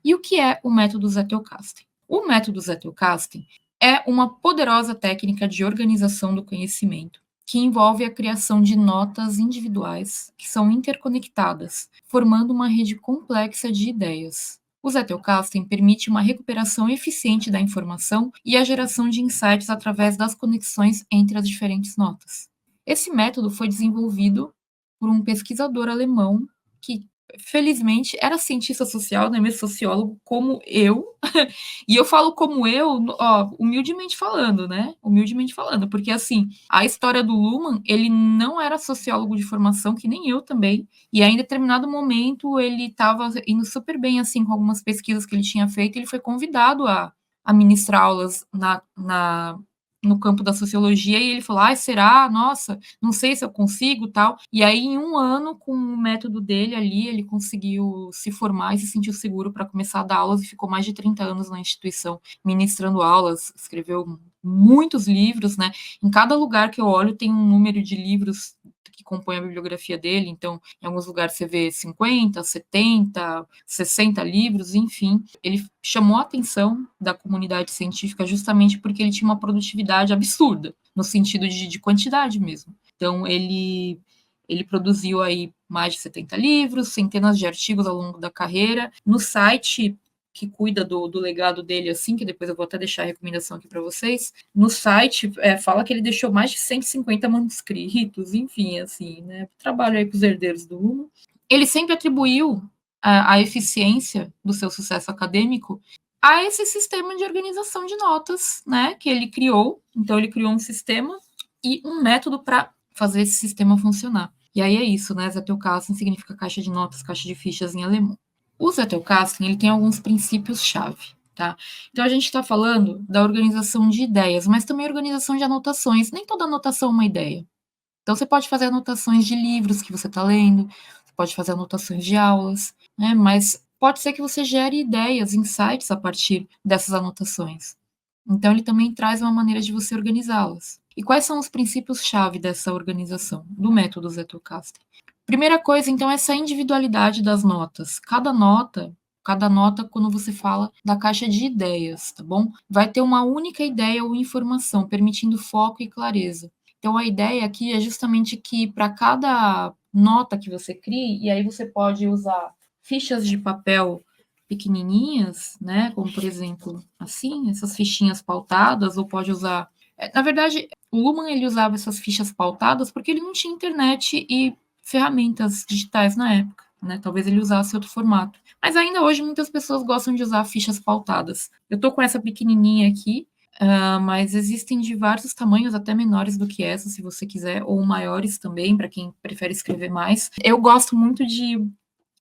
E o que é o método Zettelkasten? O método Zettelkasten é uma poderosa técnica de organização do conhecimento que envolve a criação de notas individuais que são interconectadas, formando uma rede complexa de ideias. O Zettelkasten permite uma recuperação eficiente da informação e a geração de insights através das conexões entre as diferentes notas. Esse método foi desenvolvido por um pesquisador alemão que, felizmente, era cientista social, não é mesmo sociólogo, como eu, e eu falo como eu, ó, humildemente falando, né? Humildemente falando, porque assim, a história do Luhmann, ele não era sociólogo de formação, que nem eu também, e aí, em determinado momento ele estava indo super bem assim com algumas pesquisas que ele tinha feito, e ele foi convidado a ministrar aulas no campo da sociologia, e ele falou, ah, será? Nossa, não sei se eu consigo, tal. E aí, em um ano, com o método dele ali, ele conseguiu se formar e se sentiu seguro para começar a dar aulas e ficou mais de 30 anos na instituição ministrando aulas, escreveu muitos livros, né? Em cada lugar que eu olho tem um número de livros que compõem a bibliografia dele, então em alguns lugares você vê 50, 70, 60 livros, enfim. Ele chamou a atenção da comunidade científica justamente porque ele tinha uma produtividade absurda, no sentido de quantidade mesmo. Então, ele produziu aí mais de 70 livros, centenas de artigos ao longo da carreira. No site que cuida do legado dele, assim, que depois eu vou até deixar a recomendação aqui para vocês, no site fala que ele deixou mais de 150 manuscritos, enfim, assim, né, trabalho aí para os herdeiros do Luhmann. Ele sempre atribuiu a eficiência do seu sucesso acadêmico a esse sistema de organização de notas, né, que ele criou. Então, ele criou um sistema e um método para fazer esse sistema funcionar. E aí é isso, né, Zettelkasten significa caixa de notas, caixa de fichas em alemão. O Zettelkasten, ele tem alguns princípios-chave, tá? Então, a gente está falando da organização de ideias, mas também organização de anotações. Nem toda anotação é uma ideia. Então, você pode fazer anotações de livros que você está lendo, você pode fazer anotações de aulas, né? Mas pode ser que você gere ideias, insights a partir dessas anotações. Então, ele também traz uma maneira de você organizá-las. E quais são os princípios-chave dessa organização, do método Zettelkasten? Primeira coisa, então, é essa individualidade das notas. Cada nota, quando você fala da caixa de ideias, tá bom? Vai ter uma única ideia ou informação, permitindo foco e clareza. Então, a ideia aqui é justamente que para cada nota que você crie, e aí você pode usar fichas de papel pequenininhas, né? Como, por exemplo, assim, essas fichinhas pautadas, ou pode usar... Na verdade, o Luhmann, ele usava essas fichas pautadas porque ele não tinha internet e ferramentas digitais na época, né? Talvez ele usasse outro formato. Mas ainda hoje muitas pessoas gostam de usar fichas pautadas. Eu tô com essa pequenininha aqui, mas existem de vários tamanhos, até menores do que essa, se você quiser, ou maiores também, para quem prefere escrever mais. Eu gosto muito de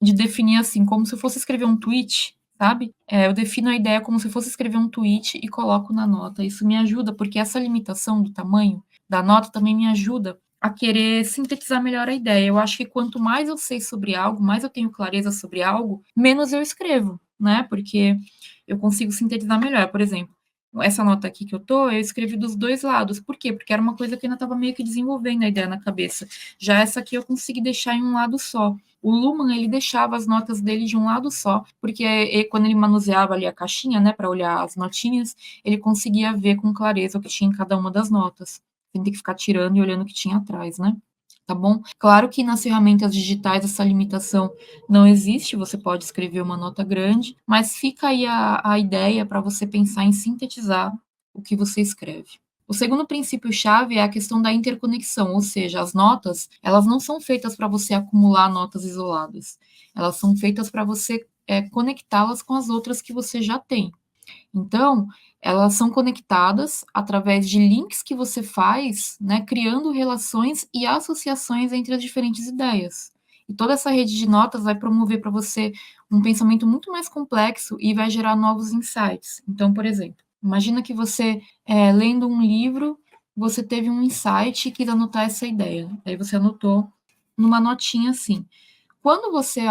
definir assim, como se eu fosse escrever um tweet, sabe? Eu defino a ideia como se fosse escrever um tweet e coloco na nota. Isso me ajuda, porque essa limitação do tamanho da nota também me ajuda a querer sintetizar melhor a ideia. Eu acho que quanto mais eu sei sobre algo, mais eu tenho clareza sobre algo, menos eu escrevo, né? Porque eu consigo sintetizar melhor. Por exemplo, essa nota aqui que eu escrevi dos dois lados. Por quê? Porque era uma coisa que eu ainda estava meio que desenvolvendo a ideia na cabeça. Já essa aqui eu consegui deixar em um lado só. O Luhmann, ele deixava as notas dele de um lado só, porque quando ele manuseava ali a caixinha, né, para olhar as notinhas, ele conseguia ver com clareza o que tinha em cada uma das notas, sem ter que ficar tirando e olhando o que tinha atrás, né? Tá bom? Claro que nas ferramentas digitais essa limitação não existe, você pode escrever uma nota grande, mas fica aí a ideia para você pensar em sintetizar o que você escreve. O segundo princípio-chave é a questão da interconexão, ou seja, as notas, elas não são feitas para você acumular notas isoladas, elas são feitas para você conectá-las com as outras que você já tem. Então, elas são conectadas através de links que você faz, né, criando relações e associações entre as diferentes ideias. E toda essa rede de notas vai promover para você um pensamento muito mais complexo e vai gerar novos insights. Então, por exemplo, imagina que você, lendo um livro, você teve um insight e quis anotar essa ideia. Aí você anotou numa notinha assim. Quando você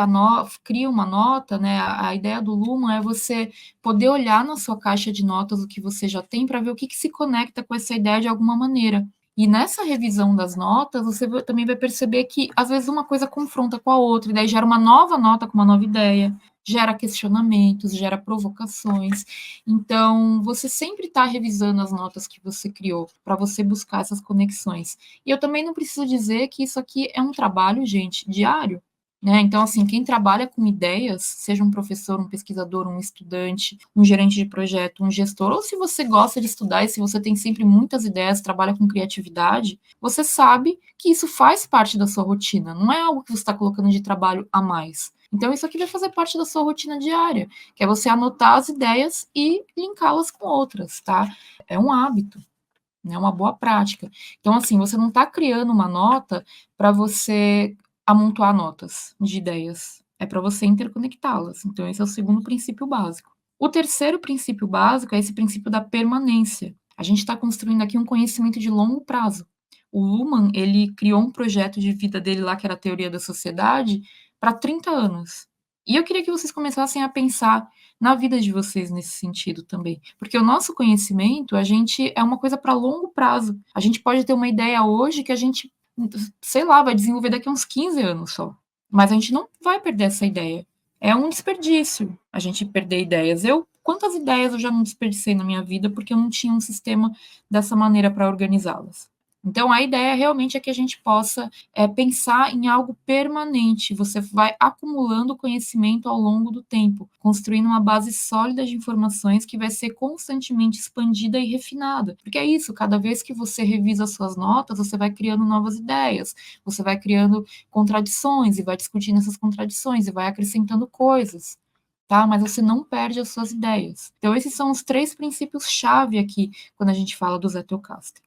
cria uma nota, né, a ideia do Luhmann é você poder olhar na sua caixa de notas o que você já tem para ver o que se conecta com essa ideia de alguma maneira. E nessa revisão das notas, você também vai perceber que, às vezes, uma coisa confronta com a outra, e daí gera uma nova nota com uma nova ideia. gera questionamentos, gera provocações. Então, você sempre está revisando as notas que você criou para você buscar essas conexões. E eu também não preciso dizer que isso aqui é um trabalho, gente, diário. Né? Então, assim, quem trabalha com ideias, seja um professor, um pesquisador, um estudante, um gerente de projeto, um gestor, ou se você gosta de estudar e se você tem sempre muitas ideias, trabalha com criatividade, você sabe que isso faz parte da sua rotina, não é algo que você está colocando de trabalho a mais. Então, isso aqui vai fazer parte da sua rotina diária, que é você anotar as ideias e linká-las com outras, tá? É um hábito, né? Uma boa prática. Então, assim, você não está criando uma nota para você amontoar notas de ideias, é para você interconectá-las. Então, esse é o segundo princípio básico. O terceiro princípio básico é esse princípio da permanência. A gente está construindo aqui um conhecimento de longo prazo. O Luhmann, ele criou um projeto de vida dele lá, que era a teoria da sociedade, para 30 anos. E eu queria que vocês começassem a pensar na vida de vocês nesse sentido também. Porque o nosso conhecimento, a gente é uma coisa para longo prazo. A gente pode ter uma ideia hoje que a gente, sei lá, vai desenvolver daqui a uns 15 anos só. Mas a gente não vai perder essa ideia. É um desperdício a gente perder ideias. Quantas ideias eu já não desperdicei na minha vida porque eu não tinha um sistema dessa maneira para organizá-las? Então, a ideia realmente é que a gente possa pensar em algo permanente. Você vai acumulando conhecimento ao longo do tempo, construindo uma base sólida de informações que vai ser constantemente expandida e refinada. Porque é isso, cada vez que você revisa as suas notas, você vai criando novas ideias, você vai criando contradições e vai discutindo essas contradições e vai acrescentando coisas. Tá? Mas você não perde as suas ideias. Então, esses são os três princípios-chave aqui quando a gente fala do Zettelkasten.